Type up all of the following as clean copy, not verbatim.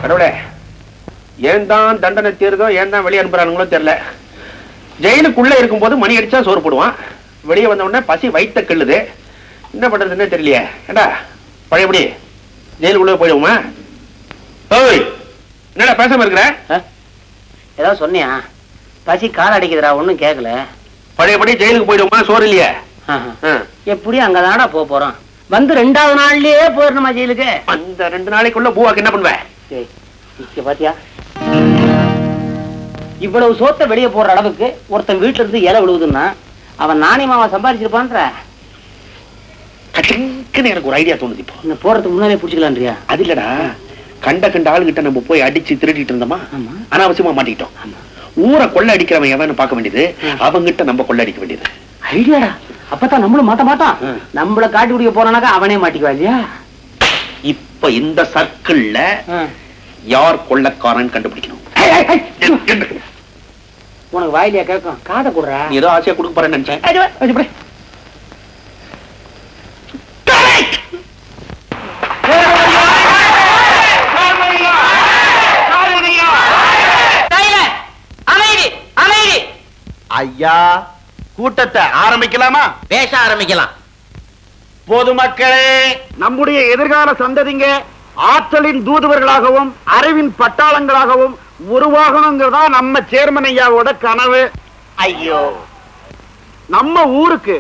கடவுளே, ஏன் தான் தண்டனை தீருதோ, ஏன் தான் வெளியே அனுப்புறானுங்களோ தெரியல. ஜெயிலுக்குள்ள இருக்கும் போது மணி அடிச்சா சோறு போடுவான், வெளியே வந்த உடனே பசி வயித்த கிள்ளுது. என்ன பண்றதுன்னு தெரியலையே. ஏண்டா பழையபடி ஜெயிலுக்குள்ள போயிடுவோமா? ஓய், என்னடா பேசாம இருக்கிற? ஏதாவது சொன்னியா? பசி கால் அடிக்குதுடா, ஒன்னும் கேட்கல. பழையபடி ஜெயிலுக்கு போயிடுவோமா? சோறு இல்லையே. எப்படி அங்கதானடா போறோம்? வந்து 2வது நாள்லயே போயிடணுமா ஜெயிலுக்கு? அந்த 2 நாளைக்குள்ள பூவாக்கு என்ன பண்ணுவேன்? பாத்தியா, இவ்வளவு சோத்த வெளியே போற அளவுக்கு ஒருத்தன் வீட்டுல இருந்து இலை விழுவுதுன்னா அவன் நாணயமாவா சம்பாதிச்சிருப்பான்ற. எனக்கு ஒரு ஐடியா தோணுது. இப்போ இந்த போறதுக்கு முன்னாலே புடிச்சுக்கலான்றியா? அது இல்லடா, கண்ட ஆளுகிட்ட நம்ம போய் அடிச்சு திருடிட்டு இருந்தோமா, அனாவசியமா மாட்டிக்கிட்டோம். ஊரை கொள்ள அடிக்கிறவன் எவன்னு பார்க்க வேண்டியது, அவங்கிட்ட நம்ம கொள்ள அடிக்க வேண்டியது. ஐடியாடா. அப்பதான் நம்மளும் மாட்ட மாட்டான். நம்மள காட்டி குடிக்க போறானாக்கா அவனே மாட்டிக்குவா இல்லையா? இப்ப இந்த சர்க்கிள்ல யார் கொள்ளக்காரன் கண்டுபிடிக்கணும். உனக்கு வாயிலியா கேட்கும், காதை குடுறா. நீ ஏதோ ஆசையா கொடுக்க போறேன்னு நினைச்சேன். ஐயா, கூட்டத்தை ஆரம்பிக்கலாமா? பேச ஆரம்பிக்கலாம். பொதுமக்களே, நம்முடைய எதிர்கால சந்ததிங்க ஆற்றலின் தூதுவர்களாகவும் அறிவின் பட்டாளங்களாகவும் உருவாகணுங்கிறதா நம்ம சேர்மன் ஐயாவோட கனவு. ஐயோ, நம்ம ஊருக்கு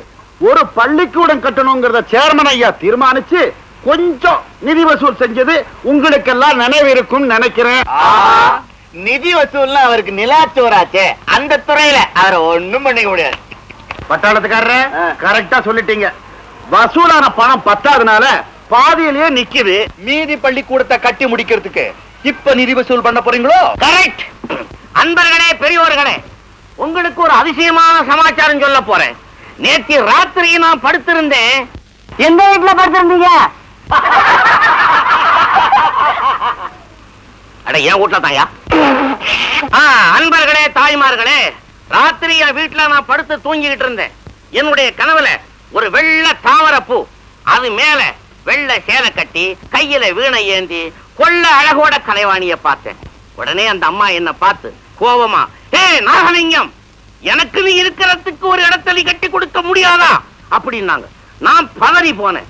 ஒரு பள்ளிக்கூடம் கட்டணுங்கிறத சேர்மன் ஐயா தீர்மானிச்சு கொஞ்சம் நிதி வசூல் செஞ்சது உங்களுக்கெல்லாம் நினைவு இருக்கும் நினைக்கிறேன். நிதி வசூல்னா அவருக்கு நிலாச்சோராச்சே, அந்த துறையில அவரை ஒண்ணும் பண்ணிக்க முடியாது. பட்டாளத்துக்காரரே, கரெக்டா சொல்லிட்டீங்க. வசூலான பணம் பத்தாதனால பாதியிலேயே நிக்குது. மீதி பள்ளிக்கூடத்தை கட்டி முடிக்கிறதுக்கு இப்ப நிதி வசூல் பண்ண போறீங்களோ? கரெக்ட். அன்பர்களே, பெரியோர்களே, உங்களுக்கு ஒரு அதிசயமான சமாச்சாரம் சொல்ல போறேன். நேற்று ராத்திரி நான் படுத்திருந்தேன். எந்த வீட்டுல படுத்திருந்தீங்க? அட, என் வீட்டுல தாயா. அன்பர்களே, தாய்மார்களே, ராத்திரி என் வீட்டுல நான் படுத்து தூங்கிக்கிட்டு இருந்தேன். என்னுடைய கனவுல ஒரு வெள்ளை தாமரை பூ, அது மேல வெள்ளை சேலை கட்டி கையில வீணை ஏந்தி கொள்ள அழகோட கலைவாணிய பார்த்தேன். உடனே அந்த அம்மா என்ன பார்த்து கோபமா, ஏய் நாகலிங்கம், எனக்கு நீ இருக்கிறதுக்கு ஒரு இடத்துல கட்டி கொடுக்க முடியாதா அப்படின்னாங்க. நான் பதறி போனேன்.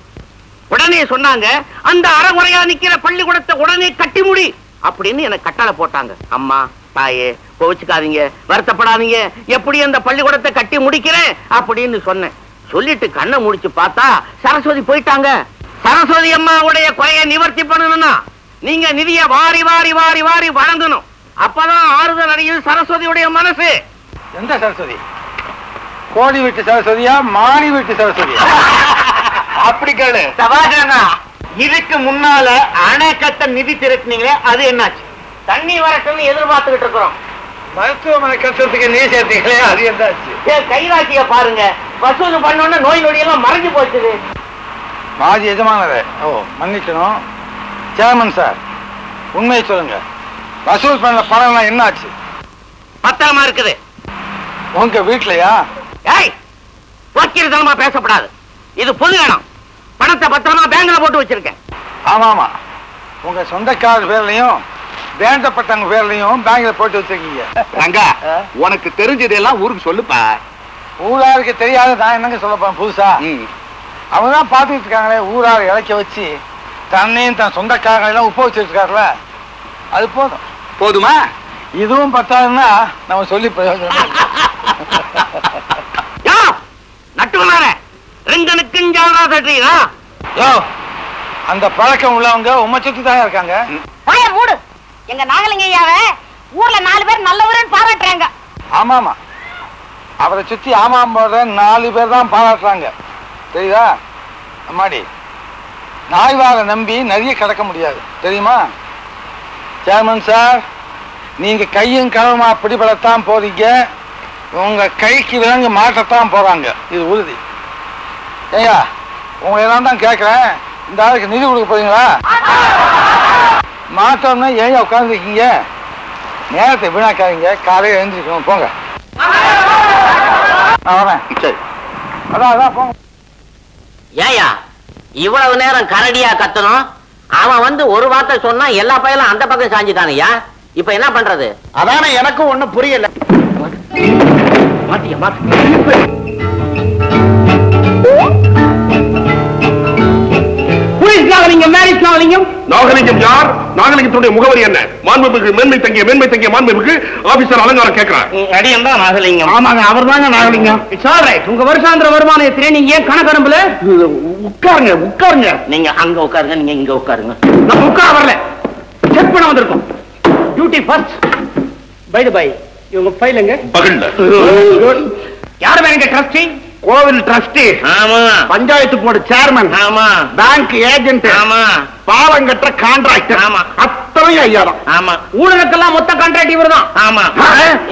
உடனே சொன்னாங்க, அந்த அறகுறையா நிக்கிற பள்ளிக்கூடத்தை உடனே கட்டி முடி அப்படின்னு எனக்கு கட்டளை போட்டாங்க. அம்மா, தாயே, கோவிச்சுக்காதீங்க, வருத்தப்படாதீங்க, எப்படி அந்த பள்ளிக்கூடத்தை கட்டி முடிக்கிறேன் அப்படின்னு சொன்னேன். சொல்லிட்டு கண்ணை முடிச்சு பார்த்தா சரஸ்வதி போயிட்டாங்க. சரஸ்வதி அம்மாவுடைய குறைய நிவர்த்தி பண்ணணும்னா நீங்க நிதிய வாரி வாரி வாரி வாரி வழங்கணும். அப்பதான் ஆறுதல் அடையும் சரஸ்வதியுடைய மனசு. எந்த சரஸ்வதி? கோடி வீட்டு சரஸ்வதியா, மாடி வீட்டு சரஸ்வதியா? அப்படி கேளு. இதுக்கு முன்னால அணை கட்ட நிதி திரட்டினீங்களே, அது என்னாச்சு? தண்ணி வரட்டும்னு எதிர்பார்த்துக்கிட்டு இருக்கிறோம். மருத்துவமனை கட்டுறதுக்கு நீ சேர்த்தீங்களே, அது என்னாச்சு? கைராசிய பாருங்க, வசூல் பண்ணோன்னு நோய் நொடியெல்லாம் மறைஞ்சு போச்சுது. மாஜி எஜமானரே, மன்னிக்கணும். சேர்மன் சார், உண்மையை சொல்லுங்க, வசூல் பண்ண பணம் என்ன ஆச்சு? பத்திரமா இருக்குது. உங்க வீட்லயா? ஏய், வக்கீல்தனமா பேசப்படாது. இது பொது இடம். பணத்தை பத்திரமா பேங்க்ல போட்டு வச்சிருக்கேன். ஆமா ஆமா, உங்க சொந்தக்காரர் பேர்லயும் வேண்டப்பட்டவங்க பேர்லயும் பேங்க்ல போட்டு வச்சிருக்கீங்க. ரங்கா, உனக்கு தெரிஞ்சது எல்லாம் ஊருக்கு சொல்லுப்பா. ஊராருக்கு தெரியாத நான் என்னங்க சொல்ல போறேன் புதுசா? அவங்கதான் பாத்துக்கிட்டு இருக்காங்களே, ஊரார இழைக்க வச்சு தன்னையும் தன் சொந்தக்காரங்களெல்லாம் உப்ப வச்சிருக்காருல, அது போதும். போதுமா? இதுவும் பத்தாதுன்னா நம்ம சொல்லி பிரயோஜனம். நட்டுவனார ரெங்கனுக்கும் ஜாலரா தட்டுறீங்களா? அந்த பழக்கம் உள்ளவங்க உம்மை சுத்தி தான் இருக்காங்க. மூடு. எங்க நாகலிங்கையாவை ஊர்ல 4 பேர் நல்லவருன்னு பாராட்டுறாங்க. ஆமா ஆமா, அவரை சுத்தி ஆமாம் போடுற 4 பேர் தான் பாராட்டுறாங்க, தெரியுதா? அம்மாடி, நாய்வாரை நம்பி நிறைய கிடக்க முடியாது, தெரியுமா? சேர்மன் சார், நீங்க கையும் களவுமா பிடிபடத்தான் போறீங்க, உங்க கைக்கு விலங்கு மாற்றத்தான் போறாங்க, இது உறுதி. ஏய்யா, உங்களை எல்லாம் தான் கேட்கிறேன், இந்த ஆளுக்கு நிதி கொடுக்க போறீங்களா? மாற்றம்னா ஏன் உட்காந்துருக்கீங்க? நேரத்தை வீணாக்காதீங்க, காலையில் எழுந்திருக்கணும், போங்க. நான் வரேன். சரி, அதான் போங்க. ஏயா இவ்வளவு நேரம் கரடியா கத்தணும், அவன் வந்து ஒரு வார்த்தை சொன்னா எல்லா பையலும் அந்த பக்கம் சாஞ்சிட்டானுயா. இப்ப என்ன பண்றது? அதானே எனக்கும் ஒண்ணும் புரியல. மாட்டியா நாகலிங்கம் யார்? நாகலிங்கத்துடைய முகவரி என்ன? மாண்புமிகு மேன்மை தங்கிய மாண்புமிகு ஆபீசர் அலங்காரம் கேட்கிறார். அடியன் தான் நாகலிங்கம். ஆமாங்க, அவர் தாங்க நாகலிங்கம். உங்க வருஷாந்திர வருமானத்திலே நீங்க ஏன் கணக்கரம்புல உட்காருங்க. நீங்க அங்க உட்காருங்க, நீங்க இங்க உட்காருங்க. நம்ம உட்கார வரல, செக் பண்ண வந்திருக்கோம். Duty first. பை பை இவங்க ஃபைலுங்க. பகல்ல யார் வேணுங்க? ட்ரஸ்டி, கோவில் ட்ரஸ்டி, ஆமா, பஞ்சாயத்து போர்டு சேர்மன், ஆமா, பேங்க் ஏஜென்ட், ஆமா, பாலம் கட்டுற கான்ட்ராக்டர், ஆமா, அத்தனை ஐயாயிரம். ஆமா, ஊழலுக்கெல்லாம் மொத்த கான்ட்ராக்ட் இவர் தான். ஆமா.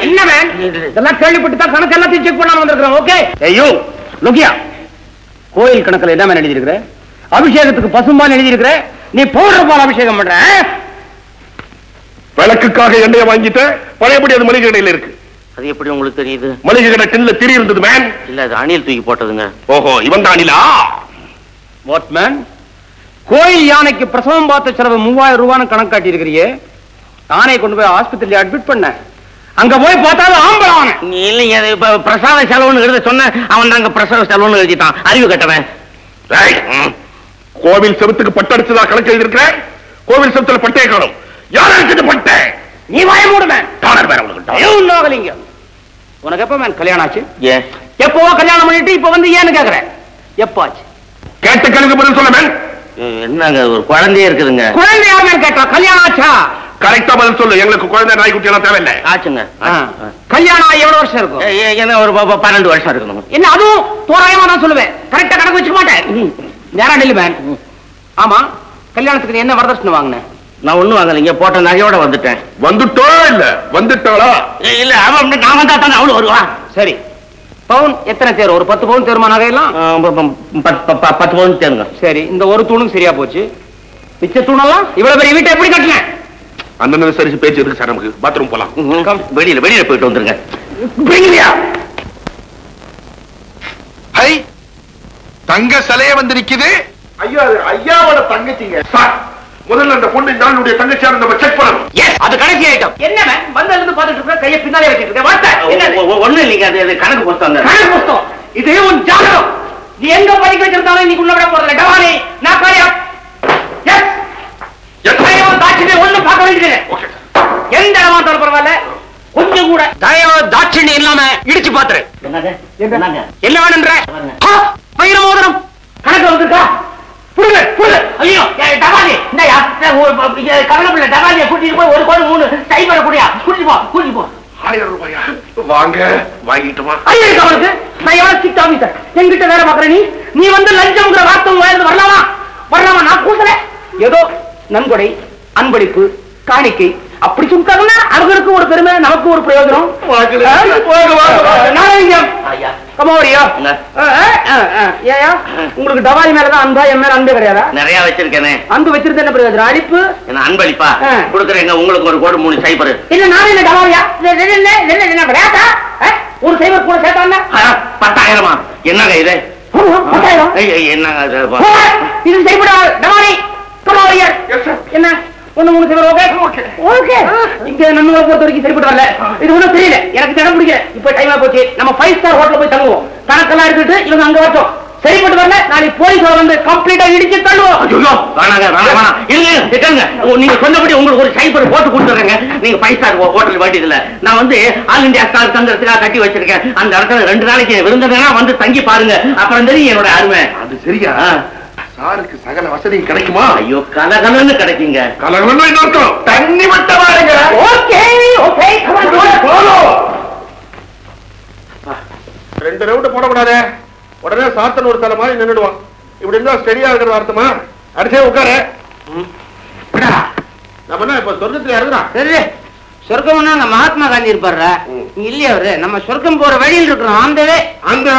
என்ன வேன் இதெல்லாம் கேள்விப்பட்டு தான் கணக்கு எல்லாத்தையும் செக் பண்ணாம வந்திருக்கிறோம். ஓகே. ஐயோ லுக்கியா, கோயில் கணக்குல என்ன எழுதி இருக்கிற? அபிஷேகத்துக்கு பசும்பால் எழுதி இருக்கிற, நீ பவுடர் பால் அபிஷேகம் பண்ற. விளக்குக்காக எண்ணெயை வாங்கிட்டு பழையபடி அது மளிகை கடையில் இருக்கு. அது எப்படி உங்களுக்கு தெரியுது? மளிகை கடை டின்ல திரி இருந்தது மேன். இல்ல, அது அணில் தூக்கி போட்டதுங்க. ஓஹோ, இவன் தான் அணிலா? What man? கோயில் யானைக்கு பிரசவம் பார்த்த செலவு 3000 ரூபான்னு கணக்கு காட்டி இருக்கிறியே. யானை கொண்டு போய் ஆஸ்பத்திரியில அட்மிட் பண்ண, அங்க போய் பார்த்தா ஆம்பளம். இல்லைங்க, இப்ப பிரசவ செலவுன்னு எழுத சொன்ன அவன் தாங்க பிரசவ செலவுன்னு எழுதிட்டான். அறிவு கட்டவன். கோவில் செவத்துக்கு பட்டடிச்சதா கணக்கு எழுதிருக்கிற. கோவில் செவத்துல பட்டையை காணும். யார் அடிச்சது பட்டை? நீ வாய மூடுமேன். டாலர் வேற உங்களுக்கு. நாகலிங்கம், உனக்கு எப்ப மேன் கல்யாணம் ஆச்சு? ஏன் எப்போ கல்யாணம் பண்ணிட்டு இப்ப வந்து ஏன்னு கேக்குற? எப்ப ஆச்சு? கேட்ட கேள்விக்கு பதில் சொல்ல மேன். என்னங்க, ஒரு குழந்தையே இருக்குதுங்க. குழந்தை யாருமே கேட்டா? கல்யாணம் ஆச்சா? கரெக்டா பதில் சொல்லு. எங்களுக்கு குழந்தை நாய்க்குட்டி எல்லாம் தேவையில்லை. ஆச்சுங்க. கல்யாணம் ஆகி எவ்வளவு வருஷம் இருக்கும்? என்ன ஒரு 12 வருஷம் இருக்கணும். என்ன அதுவும் தோராயமா நான் சொல்லுவேன், கரெக்டா கணக்கு வச்சுக்க மாட்டேன். நேரா நில்லு மேன். ஆமா, கல்யாணத்துக்கு நீ என்ன வரதட்சணை வாங்கின? நான் ஒண்ணு வாங்கலைங்க, போட்ட நகையோட வந்துட்டேன். வந்துட்டோ இல்ல வந்துட்டாளா? இல்ல, அவன் நான் வந்தா தானே அவளு வருவா. சரி, பவுன் எத்தனை தேர்? ஒரு 10 பவுன் தேருமா நகையெல்லாம்? 10 பவுன் தேருங்க. சரி, இந்த ஒரு தூணும் சரியா போச்சு. மிச்ச தூணெல்லாம் இவ்வளவு பெரிய வீட்டை எப்படி கட்டினேன்? அண்ணன் விசாரிச்சு பேச்சு இருக்கு சார். நமக்கு பாத்ரூம் போலாம். வெளியில போயிட்டு வந்துருங்க. ஹை, தங்க சிலைய வந்து நிக்குது. ஐயா, ஐயாவோட தங்கச்சிங்க சார். முதல்ல அந்த பொண்ணு நாளுடைய தங்கச்சியார் நம்ம செக் பண்ணணும். அது கடைசி ஐட்டம். என்ன மேன் வந்ததுல இருந்து பாத்துட்டு இருக்க, கையை பின்னாலே வச்சிட்டு இருக்க. வார்த்தை ஒண்ணு இல்லைங்க, அது கணக்கு புத்தகம். கணக்கு புத்தகம் இது உன் ஜாதகம். நீ எங்க படிக்க வச்சிருந்தாலும் நீ உள்ள விட போறல. டவானி நான் காரியா. எஸ் தயவு தாட்சிணி ஒண்ணு பார்க்க வேண்டியது. எந்த இடமாத்தாலும் பரவாயில்ல, கொஞ்சம் கூட தயவு தாட்சிணி இல்லாம இடிச்சு பாத்துரு. என்ன வேணுன்ற பயிர மோதிரம் கணக்கு வந்திருக்கா? புடுங்க புடுங்க. ஐயோ டவானி, இந்த கவலைப்படல. டவானியை கூட்டிட்டு போய் 1 கோடி 3 சைபரை கூடியா கூட்டிட்டு போ. 1000 ரூபாயா? வாங்க, வாங்கிட்டுமா? ஐயா அவனுக்கு நான் எவ்வளவு சிட் ஆபீசர் என்கிட்ட வேலை பாக்குற நீ வந்து லஞ்சம்ங்கிற வார்த்தை வாயிலிருந்து வரலாமா? நான் கூசல. ஏதோ நன்கொடை, அன்பளிப்பு, காணிக்கை அப்படி சொல்லிட்டாங்கன்னா அவங்களுக்கு ஒரு பெருமை, நமக்கு ஒரு பிரயோஜனம். உங்களுக்கு டவாரி மேலதான் அன்பா, என் மேல அன்பு கிடையாதா? நிறைய வச்சிருக்கேனே. அன்பு வச்சிருந்த என்ன பிரயோஜனம்? அழிப்பு என்ன அன்பளிப்பா கொடுக்குறேங்க. உங்களுக்கு 1 கோடி 3 சைபர். இல்ல நானே இல்ல டவாரியா? ஒரு சைபர் கூட சேர்த்தா 10,000. என்னங்க இது? 10,000 என்னங்க இது செய்யப்படா டவாரி? என்ன 1 3 சைபர்? Okay okay. இங்க நம்ம பொறுத்த வரைக்கும் சரிப்பட்டு வரல. இது ஒண்ணும் தெரியல, எனக்கு இடம் பிடிக்கல. இப்ப டைமா போச்சு, நம்ம 5 ஸ்டார் ஹோட்டல் போய் தங்குவோம். கணக்கெல்லாம் எடுத்துட்டு இவங்க அங்க வரட்டும். சரிப்பட்டு வரல, நாளைக்கு போலீஸ் வந்து கம்ப்ளீட்டா இடிச்சு தள்ளுவோம். நீங்க சொன்னபடி உங்களுக்கு ஒரு சைபர் போட்டு கொடுத்துறேங்க. நீங்க 5 ஸ்டார் ஹோட்டல் வேண்டியது இல்ல. நான் வந்து ஆல் இந்தியா ஸ்டார் தங்கறதுக்காக கட்டி வச்சிருக்கேன். அந்த இடத்துல 2 நாளைக்கு விருந்தினா வந்து தங்கி பாருங்க, அப்புறம் தெரியும் என்னோட அருமை. அது சரியா? சாருக்கு சகல வசதி கிடைக்குமா? ஐயோ, கலகலன்னு கிடைக்குங்க. கலகலன்னு இன்னொருத்தம் தண்ணி மட்டும் பாருங்க. ஓகே ஓகே போதும். 2 ரவுண்ட் போடக்கூடாது. உடனே சாத்தன் ஒரு தலை மாதிரி நின்றுடுவான். இப்படி இருந்தா சரியா இருக்கிற அர்த்தமா? அடிச்சே உட்காரு. நம்ம என்ன இப்ப சொர்க்கத்துல இறங்குறான்? சரி, சொர்க்கம்னா அங்க மகாத்மா காந்தி இருப்பாரு இல்லையா? அவரு நம்ம சொர்க்கம் போற வழியில் இருக்கிறோம். அந்த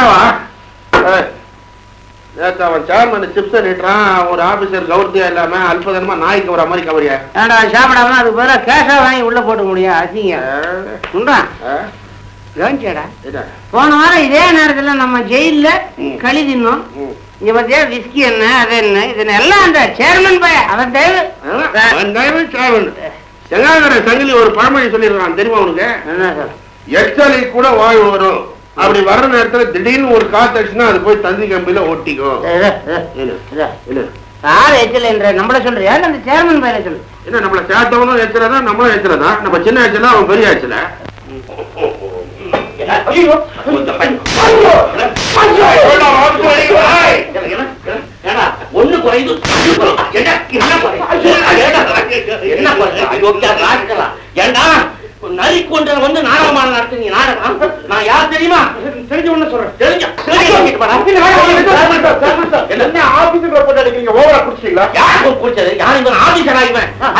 அவன் சேர்மன் சிப்ஸ் நீட்டுறான். ஒரு ஆபீசர் கௌரத்தியா இல்லாம அல்பதனமா நாய்க்கு வர மாதிரி கவரியா சாப்பிடாம அதுக்கு பதிலா கேஷா வாங்கி உள்ள போட்டு முடியும். அசிங்க கவனிச்சேடா. போன வாரம் இதே நேரத்துல நம்ம ஜெயில களி தின்னோம். இங்க பத்தியா விஸ்கி என்ன அது என்ன இது எல்லாம் அந்த சேர்மன் பையன் அவன் தயவு செங்காங்கரை சங்கிலி ஒரு பழமொழி சொல்லிருக்கான் தெரியுமா உனக்கு? என்ன சார்? எச்சலை கூட வாய் வரும், அப்படி வர்ற நேரத்துல திடீர்னு ஒரு காத்து அடிச்சுன்னா அது போய் தந்தி கம்பியில ஒட்டிக்கும். யார் எச்சல் என்ற நம்மள சொல்றியா அந்த சேர்மன் பையனை சொல்லு. என்ன நம்மள சேர்த்தவனும் எச்சலதான் நம்மளும் எச்சலதான். நம்ம சின்ன எச்சல அவன் பெரிய எச்சல. ஒண்ணு குறைந்து ஏண்டா நரி கொண்ட வந்து நாடகமான நடத்துறீங்க. நாடகம் நான் யார் தெரியுமா? தெரிஞ்ச ஒண்ணு சொல்றேன்.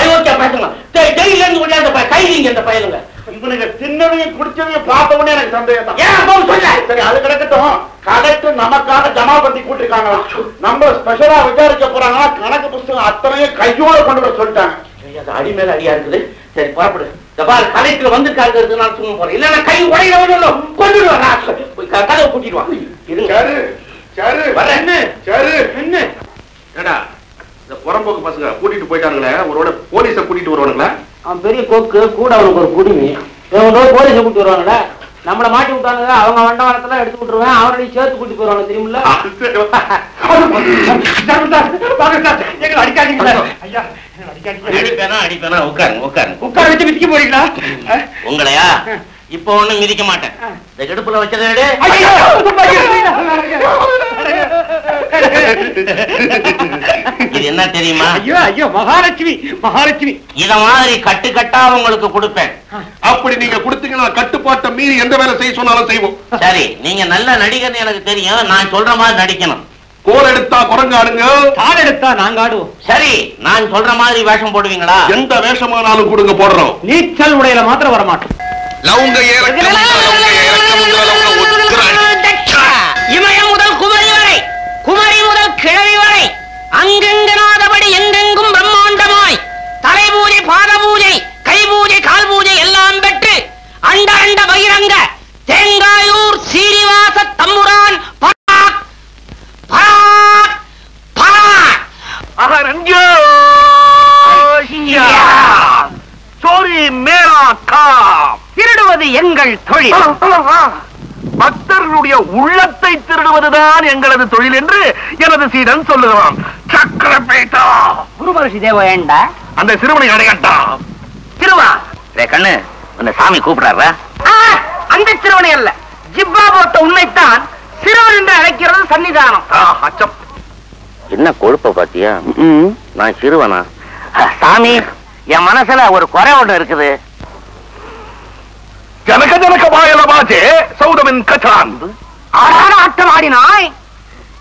அயோக்கியா பேசுங்க. ஜெயில இருந்து கைதிங்க இந்த பயலுங்க. இவனுக்கு தின்னதையும் குடிச்சதையும் பார்த்த உடனே எனக்கு சந்தேகம் தான். ஏன் சொல்ல? சரி அது கிடக்கட்டும். கலெக்டர் நமக்காக ஜமா பண்ணி கூட்டிருக்காங்க. நம்ம ஸ்பெஷலா விசாரிக்க போறாங்கன்னா கணக்கு புத்தகம் அத்தனையும் கையோட கொண்டு வர சொல்லிட்டாங்க. அடி மேல அடியா இருக்குது. சரி புறப்படு. கலெக்டர் வந்திருக்காரு நான் சும்மா போறேன். இல்ல கை உடையில கொண்டு கதவை கூட்டிடுவான். இந்த புறம்போக்கு பசங்க கூட்டிட்டு போயிட்டாங்களே, ஒருவோட போலீஸ கூட்டிட்டு வருவானுங்களா? அவன் பெரிய கொக்கு கூட அவனுக்கு ஒரு குடிமி போலீஸ கூட்டி வருவாங்கடா. நம்மள மாட்டி விட்டாங்க. அவங்க வண்டவாளத்தெல்லாம் எடுத்து விட்டுருவேன். அவனையும் சேர்த்து கூட்டி போயிருவாங்க தெரியுமில்ல. அடிப்பேனா உட்காருங்க உட்காருங்க. உட்கார வச்சு மிதிக்க போறீங்களா? உங்களையா? இப்ப ஒண்ணும் மிதிக்க மாட்டேன். இந்த இடுப்புல வச்சது இது என்ன தெரியுமா? ஐயோ ஐயோ மகாலட்சுமி மகாலட்சுமி. இத மாதிரி கட்டு கட்டா உங்களுக்கு கொடுப்பேன். அப்படி நீங்க கொடுத்தீங்கன்னா கட்டுப்பாட்டை மீறி எந்த வேலை செய்ய சொன்னாலும் செய்வோம். சரி, நீங்க நல்ல நடிகர்னு எனக்கு தெரியும். நான் சொல்ற மாதிரி நடிக்கணும். கோல் எடுத்தா குரங்கு ஆடுங்க, தாள் எடுத்தா நாங்க ஆடுவோம். சரி, நான் சொல்ற மாதிரி வேஷம் போடுவீங்களா? எந்த வேஷமானாலும் கொடுங்க, போடுறோம். நீச்சல் உடையில மாத்திரம் வர மாட்டோம். இமயம் முதல் குமரி வரை, குமரி முதல் கிழவி வரை, அங்கெங்கனாதபடி எங்கெங்கும் பிரம்மாண்டமாய் தலை பூஜை, பாத பூஜை, கை பூஜை, கால் பூஜை எல்லாம் பெற்று அண்ட அண்ட பகிரங்க தேங்காயூர் சீனிவாச தம்புரான் பராக் பராக் பராக் சோரி மேலா காம். திருடுவது எங்கள் தொழில். பக்தர்களுடைய உள்ளத்தை திருடுவதுதான் எங்களது தொழில் என்று எனது சீடன் சொல்லுகிறான். சக்கரப்பேட்டா குரு மகர்ஷி தேவண்டா அந்த சிறுவனை அடையட்டா. திருவா கண்ணு அந்த சாமி கூப்பிடாரா? அந்த சிறுவனை அல்ல, ஜிப்பா போட்ட உன்னைத்தான் சிறுவன் என்று அழைக்கிறது சன்னிதானம். அச்சம். என்ன கொழுப்ப பாத்தியா? நான் சிறுவனா? சாமி, என் மனசுல ஒரு குறை ஒண்ணு இருக்குது. ஜனக ஜனக வாயலவாஜே சௌதமின் கச்சாந்து. ஆட்டம் ஆடினாய்.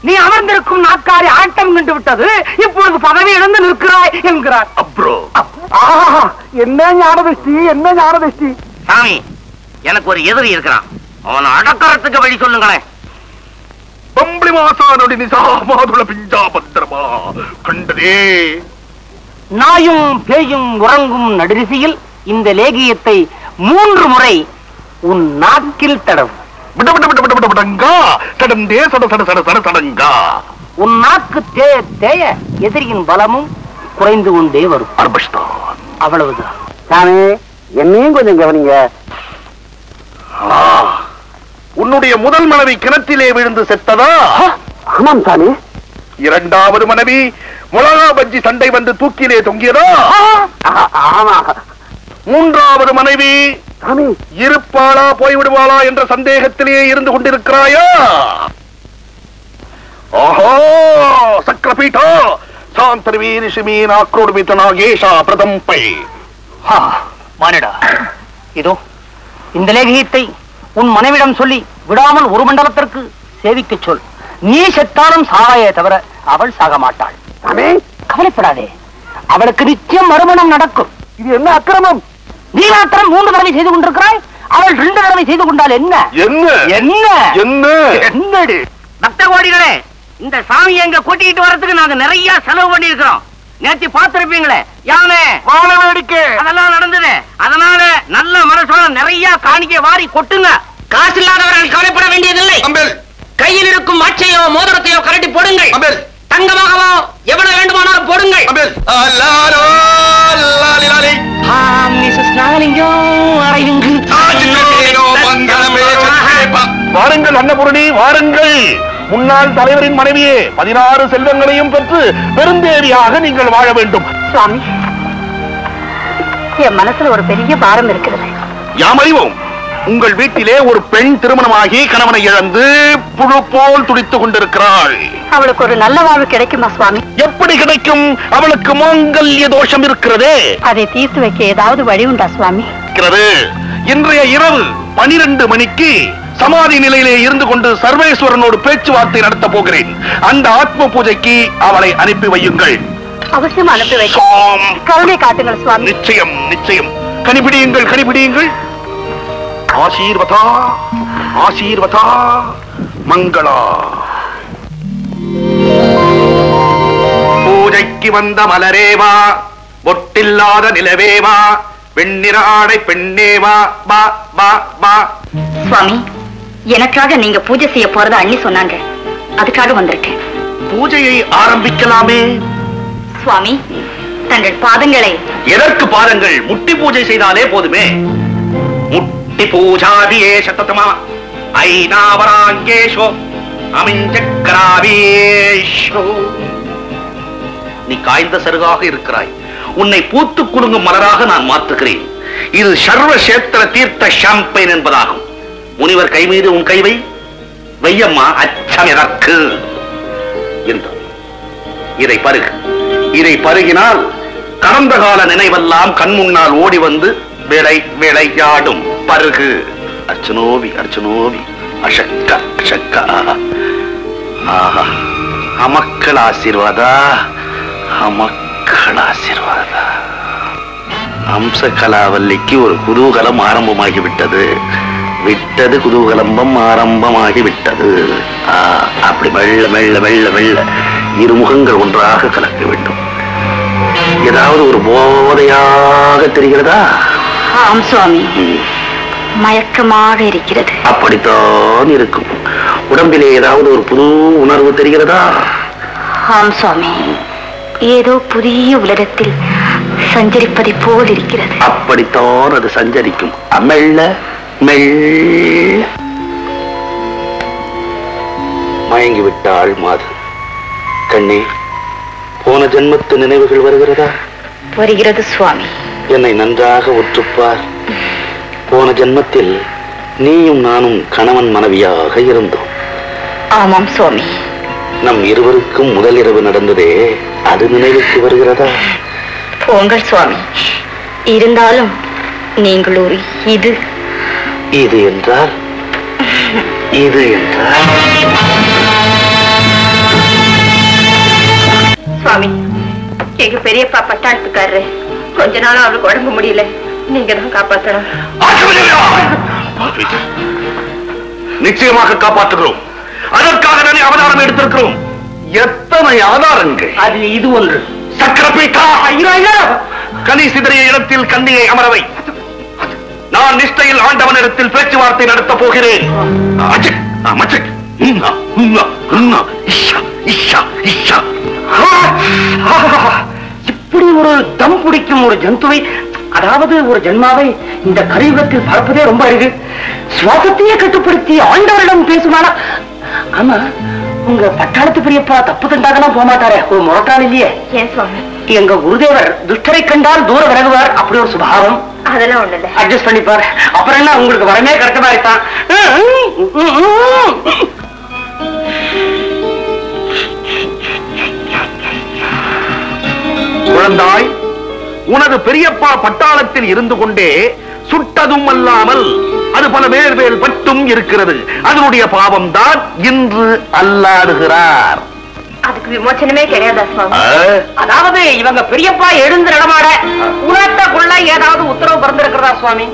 நீ அமர்ந்திருக்கும் நாற்காலி ஆட்டம் கண்டு விட்டது. இப்பொழுது பதவி இழந்து நிற்கிறாய் என்கிறார். அப்ரோ என்ன ஞானதிஷ்டி, என்ன ஞானதிஷ்டி. சாமி, எனக்கு ஒரு எதிரி இருக்கிறான். அவனை அடக்கறதுக்கு வழி சொல்லுங்களேன். பம்பளி மாசானோடி நிசாமாதுள பிஞ்சா பத்திரமா கண்டதே. நாயும் பேயும் உறங்கும் நடுரிசையில் இந்த லேகியத்தை 3 முறை உன் நாக்கில் தடவும். விட விட விட விட விட விடங்கா சடந்தே சட சட சட சட சடங்கா. உன் நாக்கு தேய தேய எதிரியின் பலமும் குறைந்து கொண்டே வரும். அவ்வளவுதான். சாமி, என்னையும் கொஞ்சம் கவனிங்க. உன்னுடைய முதல் மனைவி கிணற்றிலே விழுந்து செத்ததா? ஆமாம் சாமி. இரண்டாவது மனைவி முளகா பஜ்ஜி சண்டை வந்து தூக்கிலே தொங்கியதா? ஆமா. மூன்றாவது மனைவி சாமி இருப்பாளா போய்விடுவாளா என்ற சந்தேகத்திலேயே இருந்து கொண்டிருக்கிறாயா? ஓஹோ சக்கரபீட்டா சாந்தர்வீரிஷிமீன் ஆக்ரோடுமித்த நாகேஷா பிரதம்பை. மானிடா, இதோ இந்த லேகியத்தை உன் மனைவிடம் சொல்லி விடாமல் ஒரு மண்டலத்திற்கு சேவிக்க சொல். நீ செத்தாலும் சாவாயே தவிர அவள் சாக மாட்டாள். கவலைப்படாதே, அவளுக்கு நிச்சயம் மறுமணம் நடக்கும். இது என்ன அக்கிரமம்? நீ மாத்திரம் 3 தடவை செய்து கொண்டிருக்கிறாய், அவள் 2 தடவை செய்து கொண்டால் என்ன? என்ன என்ன என்ன என்னடி பக்த கோடிகளே, இந்த சாமி எங்க கூட்டிட்டு வரதுக்கு நாங்க நிறைய செலவு பண்ணி இருக்கிறோம். நேற்று பார்த்திருப்பீங்களே, யானை வாழ வேடிக்கை அதெல்லாம் நடந்தது. அதனால நல்ல மனசோட நிறைய காணிக்கை வாரி கொட்டுங்க. காசு இல்லாதவர்கள் கவலைப்பட வேண்டியதில்லை. கையில் இருக்கும் மாட்சையோ மோதிரத்தையோ கரட்டி போடுங்கள். தங்கமாகவோ எவ்வளவு வேண்டுமானாலும் போடுங்கள். வாருங்கள் அன்னபூரணி, வாருங்கள். முன்னாள் தலைவரின் மனைவியே, 16 செல்வங்களையும் பெற்று பெருந்தேவியாக நீங்கள் வாழ வேண்டும். சுவாமி, என் மனசுல ஒரு பெரிய பாரம் இருக்கிறது. யாம் அறிவோம். உங்கள் வீட்டிலே ஒரு பெண் திருமணமாகி கணவனை இழந்து புழு போல் துடித்துக் கொண்டிருக்கிறாள். அவளுக்கு ஒரு நல்ல வாழ்வு கிடைக்குமா சுவாமி? எப்படி கிடைக்கும்? அவளுக்கு மாங்கல்ய தோஷம் இருக்கிறதே. அதை தீர்த்து வைக்க ஏதாவது வழி உண்டா சுவாமி? இன்றைய இரவு 12 மணிக்கு சமாதி நிலையிலே இருந்து கொண்டு சர்வேஸ்வரனோடு பேச்சுவார்த்தை நடத்த போகிறேன். அந்த ஆத்ம பூஜைக்கு அவளை அனுப்பி வையுங்கள். அவசியம் அனுப்பி வைக்க கருணை காட்டுங்கள் சுவாமி. நிச்சயம் நிச்சயம். கணிபிடியுங்கள் கணிபிடியுங்கள். ஆசீர்வதா ஆசீர்வதா மங்களா. பூஜைக்கு வந்த மலரேவா, பொட்டில்லாத நிலவேவா, வெண்ணிறாடை பெண்ணேவா, பா பா பா. சுவாமி, எனக்காக நீங்க பூஜை செய்ய போறதா அண்ணி சொன்னாங்க. அதுக்காக வந்திருக்கேன். பூஜையை ஆரம்பிக்கலாமே. சுவாமி, தங்கள் பாதங்களை. எதற்கு பாதங்கள்? முட்டி பூஜை செய்தாலே போதுமே. முட்டி பூஜாதியே சத்தமா ஐநாவராங்கேஷோ அமிஞ்சக்ராவேஷோ. நீ காய்ந்த சருகாக இருக்கிறாய். உன்னை பூத்து குலுங்கும் மலராக நான் மாற்றுகிறேன். இது சர்வசேத்திர தீர்த்த ஷாம்பைன் என்பதாகும். முனிவர் கை மீது உன் கைவை வையம்மா. அச்சம் எதற்கு? இதை பருகு. இதை பருகினால் கடந்த கால நினைவெல்லாம் கண் முன்னால் ஓடி வந்து விளையாடும். பருகு. அர்ச்சனோவி அர்ச்சனோவி அசக்க அசக்க. ஆஹா, அமக்கள் ஆசீர்வாதா, அமக்கள் ஆசீர்வாதா. அம்ச கலாவல்லிக்கு ஒரு குதூகலம் ஆரம்பமாகிவிட்டது. விட்டது குதூகலம்பம் ஆரம்பமாகிவிட்டது. அப்படி மெல்ல மெல்ல மெல்ல மெல்ல இருமுகங்கள் ஒன்றாக கலக்க வேண்டும். ஏதாவது ஒரு போதையாக தெரிகிறதா? ஆம் சுவாமி, மயக்கமாக இருக்கிறது. அப்படித்தான் இருக்கும். உடம்பிலே ஏதாவது ஒரு புது உணர்வு தெரிகிறதா? ஆம் சுவாமி, ஏதோ புதிய உலகத்தில் சஞ்சரிப்பதை போல் இருக்கிறது. அப்படித்தான் அது சஞ்சரிக்கும். மெல்ல மெல்ல. மயங்கி விட்டாள் மாது. கண்ணே, போன ஜென்மத்து நினைவுகள் வருகிறதா? வருகிறது சுவாமி. என்னை நன்றாக உற்றுப்பார். போன ஜென்மத்தில் நீயும் நானும் கணவன் மனைவியாக இருந்தோம். ஆமாம் சுவாமி. நம் இருவருக்கும் முதல் இரவு நடந்ததே, அது நினைவுக்கு வருகிறதா? போங்கள் சுவாமி. இருந்தாலும் நீங்கள் ஒரு இது இது என்றால் இது என்றால் சுவாமி, எங்க பெரியப்பா பட்டாளத்துக்காரரு. கொஞ்ச நாளும் அவருக்கு உடம்பு முடியல. நீங்க தான் காப்பாற்றணும். நிச்சயமாக காப்பாற்றுகிறோம். அதற்காக தானே அவதாரம் எடுத்திருக்கிறோம். எத்தனை ஆதாரங்கள்! அது இது ஒன்று. சக்கரபீட்டா, கனி சிதறிய இடத்தில் கண்ணியை அமரவை. நான் நிஷ்டையில் ஆண்டவன் இடத்தில் பேச்சுவார்த்தை நடத்த போகிறேன். இப்படி ஒரு தம் பிடிக்கும் ஒரு ஜந்துவை, அதாவது ஒரு ஜென்மாவை இந்த கலியுகத்தில் பரப்பதே ரொம்ப அழகு. சுவாசத்தையே கட்டுப்படுத்தி ஆண்டவரிடம் பேசுவானா? ஆமா, உங்க பட்டாளத்து பெரியப்பா தப்பு தண்டாகலாம் போக மாட்டாரே, ஒரு முரட்டாள் இல்லையே? ஏன் சுவாமி? எங்க குருதேவர் துஷ்டரை கண்டால் தூர விலகுவார். அப்படி ஒரு சுபாவம். அதெல்லாம் ஒண்ணு இல்ல. அட்ஜஸ்ட் பண்ணிப்பார். அப்புறம் என்ன, உங்களுக்கு வரமே கரெக்டா இருக்கான். குழந்தாய், உனது பெரியப்பா பட்டாளத்தில் இருந்து கொண்டே சுட்டதும் அல்லாமல் அது பல மேல் மேல் பட்டும் இருக்கிறது. அதனுடைய பாவம் தான் இன்று அல்லாடுகிறார். அதுக்கு விமோச்சனமே கிடையாதா சுவாமி? அதாவது இவங்க பெரியப்பா எழுந்து நடமாட உணர்த்தக்குள்ள ஏதாவது உத்தரவு பிறந்திருக்கிறதா சுவாமி?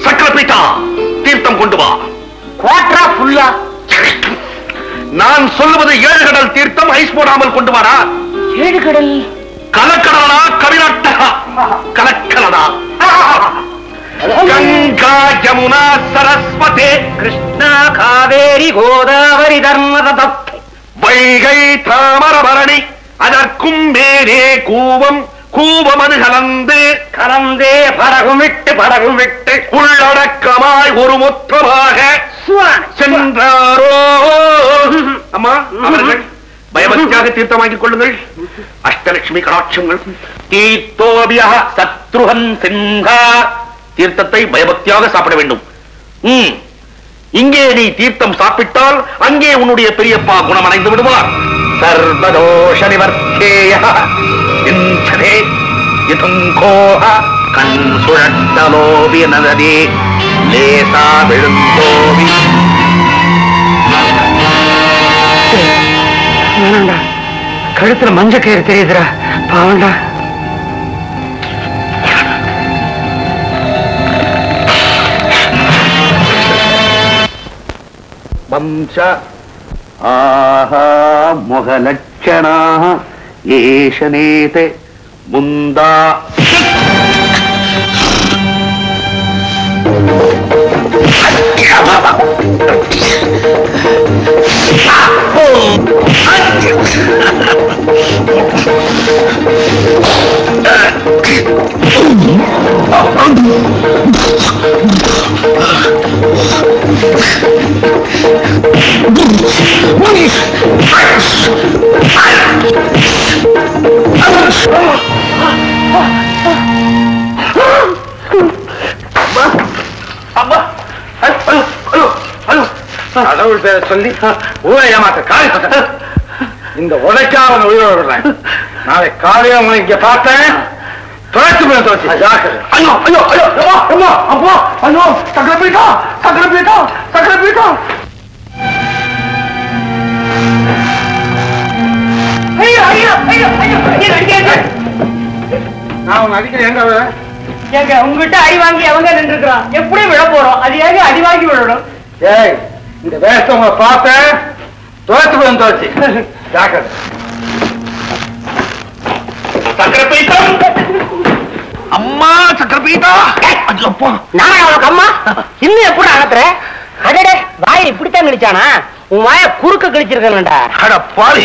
சக்கரபீட்டா, தீர்த்தம் கொண்டு வா. குவாட்ரா ஃபுல்லா? நான் சொல்லுவது 7 கடல் தீர்த்தம். ஐஸ் போடாமல் கொண்டு வாடா. 7 கடல்? கலக்கடலா கவிநாட்டகா? கலக்கலடா. கங்கா யமுனா சரஸ்வதி கிருஷ்ணா காவேரி கோதாவரி தர்மத வைகை தாமரபரணி அதற்கும் மேலே கூவம் கூவமது கலந்தே படகும் விட்டு உள்ளடக்கமாய் ஒரு மொத்தமாக சென்றாரோ. அம்மா அவர்கள் பயபக்தியாக தீர்த்தமாக்கிக் கொள்ளுங்கள். அஷ்டலட்சுமி கடாட்சங்கள். தீர்த்தோபியா சத்ருஹன் சிங்கா. தீர்த்தத்தை பயபக்தியாக சாப்பிட வேண்டும். இங்கே நீ தீர்த்தம் சாப்பிட்டால் அங்கே உன்னுடைய பெரியப்பா குணமடைந்து விடுவார். சர்வதோஷ நிவர்த்தேய கண் சுழட்டலோவி நதே லேசா விழுந்தோவி. கழுத்துல மஞ்ச கயிறு தெரியுதுரா, பாவண்டா. வம்ச ஆஹா முகலட்சணா ஏஷனேதே முந்தா. கடவுள் பேரை சொல்லி ஊரை ஏமாத்த காலி இந்த உடைக்காவன் உயிரை விடுறேன். நாளை காலையில உங்களை இங்க பார்த்தேன். துவைச்சு போய் துவைச்சு ஐயோ ஐயோ ஐயோ அம்மா அப்பா ஐயோ சக்கரை போயிட்டா சக்கரை போயிட்டா சக்கரை போயிட்டா. நான் உங்க அடிக்கிறேன். எங்க உங்ககிட்ட அடி வாங்கி அவங்க நின்று இருக்கிறான். எப்படி விழ போறோம்? அது ஏங்க அடி வாங்கி விழணும்? ஏய் இந்த வேஷம் உங்களை பார்த்தேன். துவைச்சு போய் துவைச்சு ஜாக்கிரதை. சக்கரை பீட்டம் அம்மா, சக்கரை பீட்டம். நான் அவளுக்கு அம்மா இன்னும் எப்படி அகத்துற? அதே வாயை இப்படித்தான் கழிச்சானா? உன் வாய குறுக்க கழிச்சிருக்கா? அட பாவி,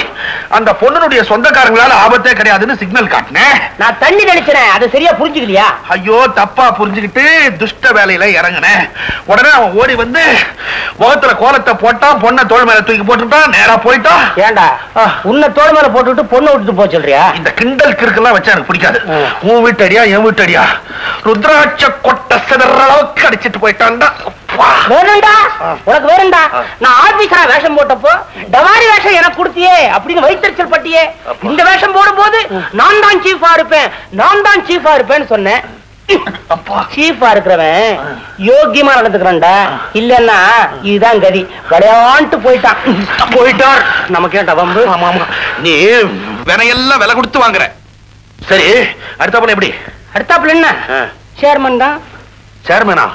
அந்த பொண்ணுடைய சொந்தக்காரங்களால ஆபத்தே கிடையாதுன்னு சிக்னல் காட்டினேன். நான் தண்ணி தெளிச்சேன், அது சரியா புரிஞ்சுக்கலையா? ஐயோ தப்பா புரிஞ்சுக்கிட்டு துஷ்ட வேலையில இறங்கினேன். உடனே அவன் ஓடி வந்து முகத்துல கோலத்தை போட்டான். பொண்ணை தோள் மேல தூக்கி போட்டுட்டான். நேரா போயிட்டான். ஏண்டா உன்னை தோள் மேல போட்டுவிட்டு பொண்ணை விட்டுட்டு போக சொல்றியா? இந்த கிண்டல் கிறுக்கெல்லாம் வச்சா எனக்கு பிடிக்காது. உன் வீட்டடியா என் வீட்டடியா ருத்ராட்ச கொட்டை சிதற அளவுக்கு அடிச்சிட்டு போயிட்டான்டா. வேணும்டா, உனக்கு வேணும்டா. நான் ஆபீசரா வேஷம் போட்டப்போ டவாரி வேஷம் எனக்கு கொடுத்தியே அப்படின்னு வைத்தறிச்சல் பட்டியே. இந்த வேஷம் போடும் போது நான் தான் சீஃபா இருப்பேன், நான் தான் சீஃபா இருப்பேன்னு சொன்னேன். சீஃபா இருக்கிறவன் யோக்கியமா நடந்துக்கிறான்டா. இல்லன்னா இதுதான் கதி. விளையாண்டு போயிட்டார். நமக்கு ஏன்டா வம்பு? நீ வினையெல்லாம் விலை கொடுத்து வாங்குற. சரி, அடுத்தாப்புல எப்படி? அடுத்தாப்புல என்ன? சேர்மன் தான். சேர்மனா?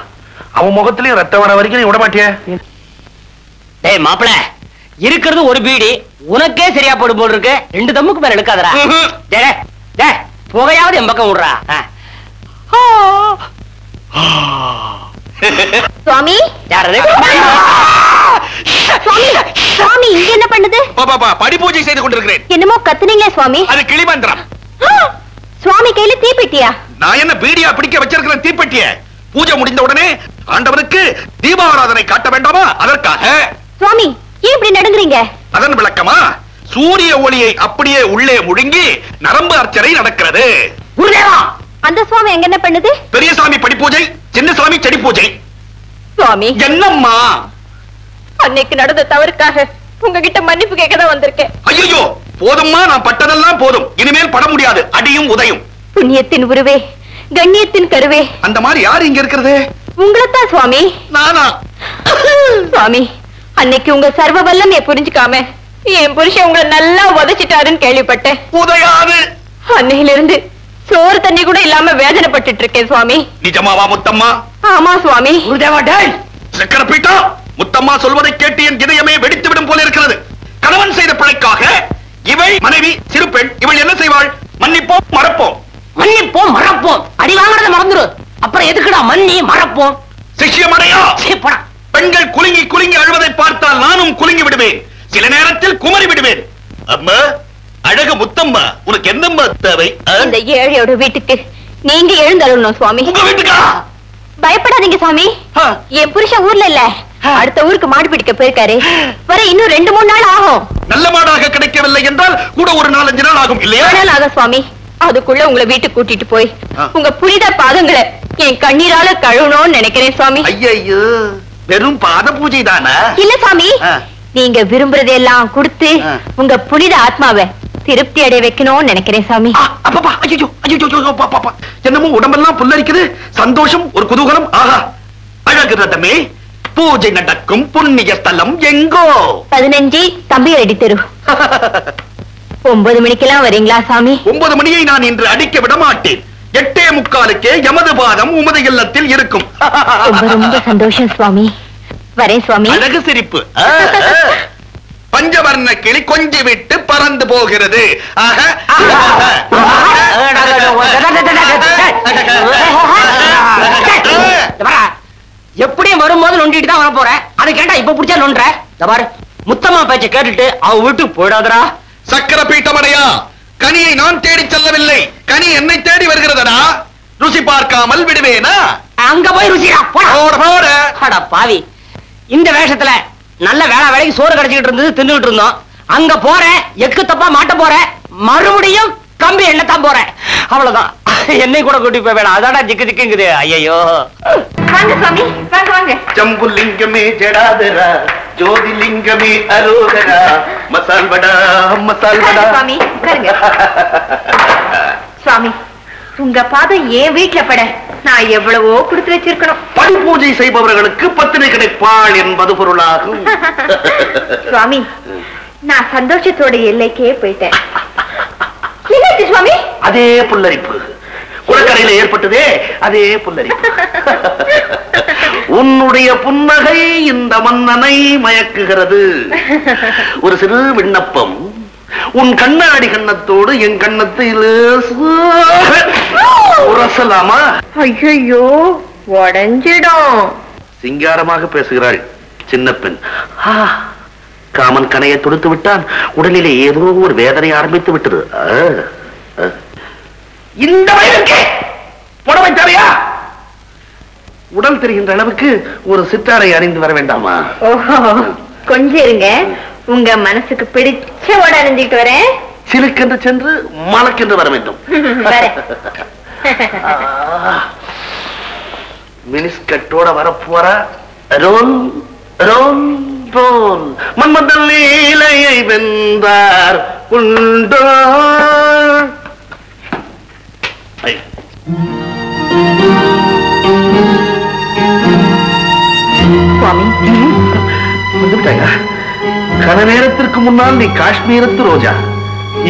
அவன் முகத்திலயும் ரத்த வர வரைக்கும் நீ விட மாட்டிய? டேய் மாப்பிள, இருக்கிறது ஒரு பீடி, உனக்கே சரியா போடு போல் இருக்கு. 2 தம்முக்கு மேல எடுக்காதடா. புகையாவது என் பக்கம் விடுறா. சுவாமி யாரது? சுவாமி சுவாமி இங்க என்ன பண்ணுது? படி பூஜை செய்து கொண்டிருக்கிறேன். என்னமோ கத்துனீங்களே சுவாமி. அது கிளிமந்திரம். சுவாமி கையில தீப்பெட்டியா? நான் என்ன பீடியா பிடிக்க வச்சிருக்கிறேன் தீப்பெட்டிய. பூஜை முடிந்த உடனே ஆண்டவனுக்கு தீபாராதனை காட்ட வேண்டாமா? அதற்காக. சுவாமி ஏன் இப்படி நடுங்குறீங்க? அதன் விளக்கமா? சூரிய ஒளியை அப்படியே உள்ளே முழுங்கி நரம்பு அர்ச்சனை நடக்கிறது. அந்த சுவாமி எங்க என்ன பண்ணுது? பெரியசாமி படி பூஜை, சின்னசாமி செடி பூஜை. சுவாமி என்னம்மா? அன்னைக்கு நடந்த தவறுக்காக உங்ககிட்ட மன்னிப்பு கேட்கதான் வந்திருக்கேன். ஐயோ போதும்மா, நான் பட்டதெல்லாம் போதும். இனிமேல் பட முடியாது. அடியும் உதையும். புண்ணியத்தின் உருவே, கண்ணியத்தின் கருவே. அந்த மாதிரி யாரு இங்க இருக்கிறது? உங்களைத்தான் சுவாமி. நானா? சுவாமி அன்னைக்கு உங்க சர்வ வல்லமையை புரிஞ்சுக்காம என் புருஷன் உங்களை நல்லா உதைச்சிட்டாருன்னு கேள்விப்பட்டேன். உதையாது. அன்னையிலிருந்து சோறு தண்ணி கூட இல்லாம வேதனைப்பட்டு இருக்கேன் சுவாமி. நிஜமாவா முத்தம்மா? ஆமா சுவாமி. சக்கரை பீட்டா, முத்தம்மா சொல்வதை கேட்டு என் இதயமே வெடித்து விடும் போல இருக்கிறது. கணவன் செய்த பிழைக்காக இவள் மனைவி சிறு பெண். இவள் என்ன செய்வாள்? மன்னிப்போம் மறப்போம். மன்னிப்போம் மறப்போம். அடி வாங்குறத மறந்துரு. அப்ப அப்புறம் எதுக்குடா மண்ணி மறப்போம்? சிஷ்யமடையா சீப்படா. பெண்கள் குலுங்கி குலுங்கி அழுவதை பார்த்தால் நானும் குலுங்கி விடுவேன், சில நேரத்தில் குமரி விடுவேன். அம்மா அழகு முத்தம்மா, உனக்கு என்னம்மா தேவை? இந்த ஏழையோட வீட்டுக்கு நீங்க எழுந்தருளணும் சுவாமி. உங்க வீட்டுக்கா? பயப்படாதீங்க சுவாமி, என் புருஷன் ஊர்ல இல்ல, அடுத்த ஊருக்கு மாடு பிடிக்க போயிருக்காரு. வர இன்னும் 2-3 நாள் ஆகும். நல்ல மாடாக கிடைக்கவில்லை என்றால் கூட ஒரு 4-5 நாள் ஆகும் இல்லையா? ஆகும் சுவாமி. அதுக்குள்ள உங்களை வீட்டுக்கு கூட்டிட்டு போய் உங்க புனித பாதங்களை என் கண்ணீரால கழுவணும்னு நினைக்கிறேன் சுவாமி. ஐயோ, வெறும் பாத பூஜை தானா? இல்ல சுவாமி, நீங்க விரும்புறதெல்லாம் கொடுத்து உங்க புனித ஆத்மாவை திருப்தி அடைய வைக்கணும்னு நினைக்கிறேன் சாமி. அப்பப்பா, ஐயோ ஐயோ, பாப்பா என்னமோ உடம்பெல்லாம் புல்லரிக்குது. சந்தோஷம், ஒரு குதூகலம். ஆஹா, அழகு ரதமே, பூஜை நடக்கும் புண்ணிய ஸ்தலம் எங்கோ? 15 தம்பி ரெடி தெரு. 9 மணிக்கெல்லாம் வரீங்களா சாமி? 9 மணியை நான் இன்று அடிக்க விட மாட்டேன். 8:45க்கே எமது பாதம் உமது இல்லத்தில் இருக்கும். ரொம்ப சந்தோஷம் சுவாமி. வரேன் சுவாமி. அழகு சிரிப்பு. பஞ்சவர்ண கிளி கொஞ்சி விட்டு பறந்து போகிறது. எப்படியும் வரும்போது நொண்டிட்டு தான் வர போறேன். அது கேட்டா இப்ப பிடிச்சா நொன்ற. பாரு, முத்தம்மா பேச்ச கேட்டுட்டு அவ வீட்டுக்கு போயிடாதரா. சக்கர பீட்டமடையா, கனியை நான் தேடி செல்லவில்லை, கனி என்னை தேடி வருகிறதா. ருசி பார்க்காமல் விடுவேனா? அங்க போய் ருசியா போட. அட பாவி, இந்த வேஷத்துல நல்ல வேலைக்கு சோறு கிடைச்சிட்டு இருந்தது, தின்னுட்டு இருந்தோம். அங்க போற எக்கு தப்பா மாட்ட போற, மறுபடியும் கம்பி எண்ணத்தான் போற. அவ்வளவுதான், என்னை கூட கூட்டி போய் வேணாம். அதாடா ஜிக்கு ஜிக்குங்குது. ஐயோ, வாங்க சுவாமி, வாங்க வாங்க. ஜம்புலிங்கமே ஜடாதரா, ஜோதிலிங்கமே அரோகரா, மசால் வடா சுவாமி உட்காருங்க. சுவாமி, உங்க பாதம் என் வீட்டுல பட நான் எவ்வளவோ கொடுத்து வச்சிருக்கணும். படி பூஜை செய்பவர்களுக்கு பத்தினை கிடைப்பாள் என்பது பொருளாகும். சுவாமி, நான் சந்தோஷத்தோட எல்லைக்கே போயிட்டேன். சுவாமி, அதே புல்லரிப்பு குளக்கரையில ஏற்பட்டதே, அதே புல்லரிப்பு. உன்னுடைய புன்னகை இந்த மன்னனை மயக்குகிறது. ஒரு சிறு விண்ணப்பம், உன் கண்ணாடி கண்ணத்தோடு என் கண்ணத்தில் உரசலாமா? ஐயோ, உடஞ்சிடும். சிங்காரமாக பேசுகிறாள் சின்ன பெண். காமன் கனையை தொடுத்து விட்டான், உடலிலே ஏதோ ஒரு வேதனை ஆரம்பித்து விட்டது. இந்த வயதுக்கே புடவை தேவையா? உடல் தெரிகின்ற அளவுக்கு ஒரு சித்தாரை அணிந்து வர வேண்டாமா? ஓஹோ, கொஞ்சம் இருங்க, உங்க மனசுக்கு பிடிச்ச உடை அணிஞ்சிட்டு வரேன். சிலுக்கென்று சென்று மலக்கென்று வர வேண்டும். மினிஸ்கட்டோட வரப்போற ரோல் ரோல் ரோல், மன்மதன் லீலையை வென்றார் உண்டோ? சுவாமி, வந்துட்டாங்க. கன நேரத்திற்கு முன்னால் நீ காஷ்மீரத்து ரோஜா,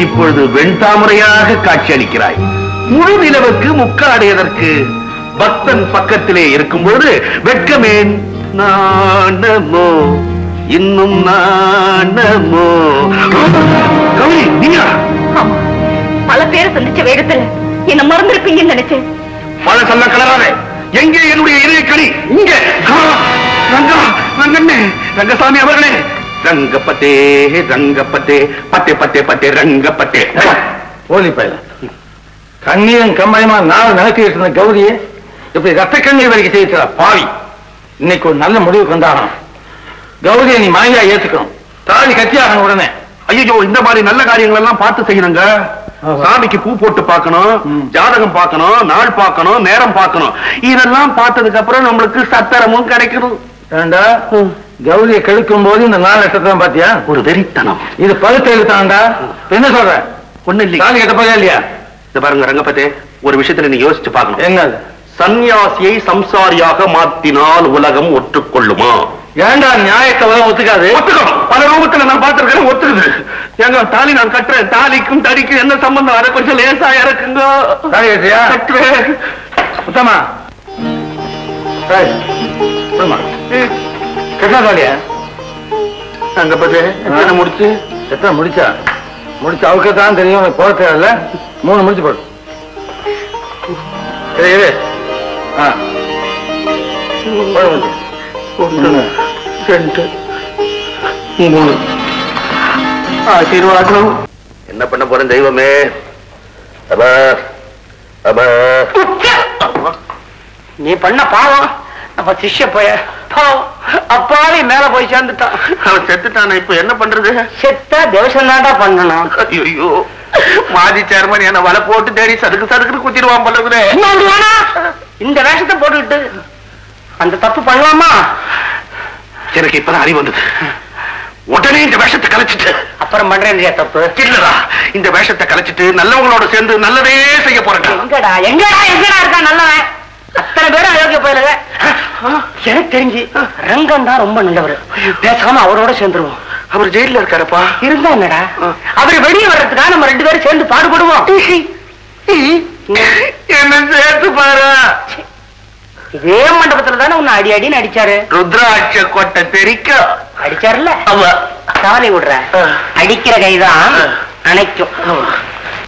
இப்பொழுது வெண்தாமரையாக காட்சி அளிக்கிறாய். முழு நிலவுக்கு முக்காடையதற்கு பக்தன் பக்கத்திலே இருக்கும் பொழுது வெட்கமேன் நாணமோ, இன்னும் நாணமோ. கௌரி, நீயா? பல பேரை சந்திச்ச வேகத்துல என்ன மறந்திருப்பீங்கன்னு நினைச்சேன். பழசல்ல கலராதே. எங்கே என்னுடைய இதய கனி? இங்கே. ரங்கா, ரங்கண்ணே, ரங்கசாமி அவர்களே. ரங்கப்பட்டே ரங்கப்பட்டே, பட்டே பட்டே பட்டே ரங்கப்பட்டே. போலி பயில கண்ணீரும் கம்பளமா நாள் நினைச்சிட்டு இருந்த கௌரியே இப்படி ரத்த கண்ணீர் வரைக்கும் செய்ய பாவி. இன்னைக்கு ஒரு நல்ல முடிவுக்கு வந்தாகணும். கௌரியை நீ மனைவியா ஏத்துக்கணும். தாலி கட்சியாகணும் உடனே. ஐயோ, இந்த மாதிரி நல்ல காரியங்கள் எல்லாம் பார்த்து செய்யணுங்க. சாமிக்கு பூ போட்டு பார்க்கணும், ஜாதகம் பார்க்கணும், நாள் பார்க்கணும், நேரம் பார்க்கணும். இதெல்லாம் பார்த்ததுக்கு அப்புறம் நம்மளுக்கு சத்திரமும் கிடைக்கணும். ஏண்டா, கௌரியை கெடுக்கும் போது இந்த 4 லட்சத்தான் பாத்தியா? ஒரு வெறித்தனம். இது பழுத்த எழுத்தாண்டா. என்ன சொல்ற? ஒண்ணு இல்லையா? தாலி கட்ட போதா இல்லையா? இத பாருங்க ரங்கப்பத்தே, ஒரு விஷயத்துல நீ யோசிச்சு பார்க்கணும். என்னது? சன்னியாசியை சம்சாரியாக மாத்தினால் உலகம் ஒற்றுக்கொள்ளுமா? ஏண்டா நியாயத்தை ஒத்துக்காது? ஒத்துக்கும். பல ரூபத்துல நான் பார்த்திருக்கேன், ஒத்துக்குது. எங்க தாலி நான் கட்டுறேன், தாலிக்கும் தடிக்கும் என்ன சம்பந்தம்? அதை கொஞ்சம் லேசா இறக்குங்க. தாலி கட்டுறியா? கட்டுறேன். சுத்தமா கட்டா தாலியா? ரங்கப்பத்தே, எத்தனை முடிச்சு? எத்தனை முடிச்சா? முடிச்சு அவருக்குத்தான் தெரியும். போட தேவையில்ல. 3 முடிச்சு போடு. 1 2 3 ஆசீர்வாதம். என்ன பண்ண போறேன் தெய்வமே? அப்பா அப்பா நீ பண்ண பாவம் அப்ப சிஷ்ய போய பாவம் அப்பாவே மேல போய் சேர்ந்துட்டான். அவன் செத்துட்டான. இப்ப என்ன பண்றது? செத்தா தேவசம் தாண்டா பண்ணணும். ஐயோ மாதி சேர்மன் என்ன வலை போட்டு தேடி சதுக்கு சதுக்குன்னு குத்திடுவான் போல. இந்த வேஷத்தை போட்டுக்கிட்டு அந்த தப்பு பண்ணலாமா? எனக்கு இப்பதான் அறிவு வந்தது. உடனே இந்த வேஷத்தை கலைச்சிட்டு அப்புறம் பண்றேன் தப்பு இல்லடா. இந்த வேஷத்தை கலைச்சிட்டு நல்லவங்களோட சேர்ந்து நல்லதே செய்ய போறேன். எங்கடா எங்கடா எங்கடா இருக்கா நல்லவன்? அத்தனை பேரும் அயோக்கிய போயிடுங்க. எனக்கு தெரிஞ்சு ரங்கம் தான் ரொம்ப நல்லவர். பேசாம அவரோட சேர்ந்துருவோம். அவர் ஜெயில இருக்காரப்பா. இருந்தா என்னடா, அவரு வெளியே வர்றதுக்காக நம்ம 2 பேரும் சேர்ந்து பாடுபடுவோம். என்ன சேர்த்து பாரு. இதே மண்டபத்துல தானே உன்னை அடி அடின்னு அடிச்சாரு. ருத்ராட்ச கொட்டை தெரிக்க அடிச்சாருல்ல. கவலை விடுற. அடிக்கிற கைதான் அணைக்கும்.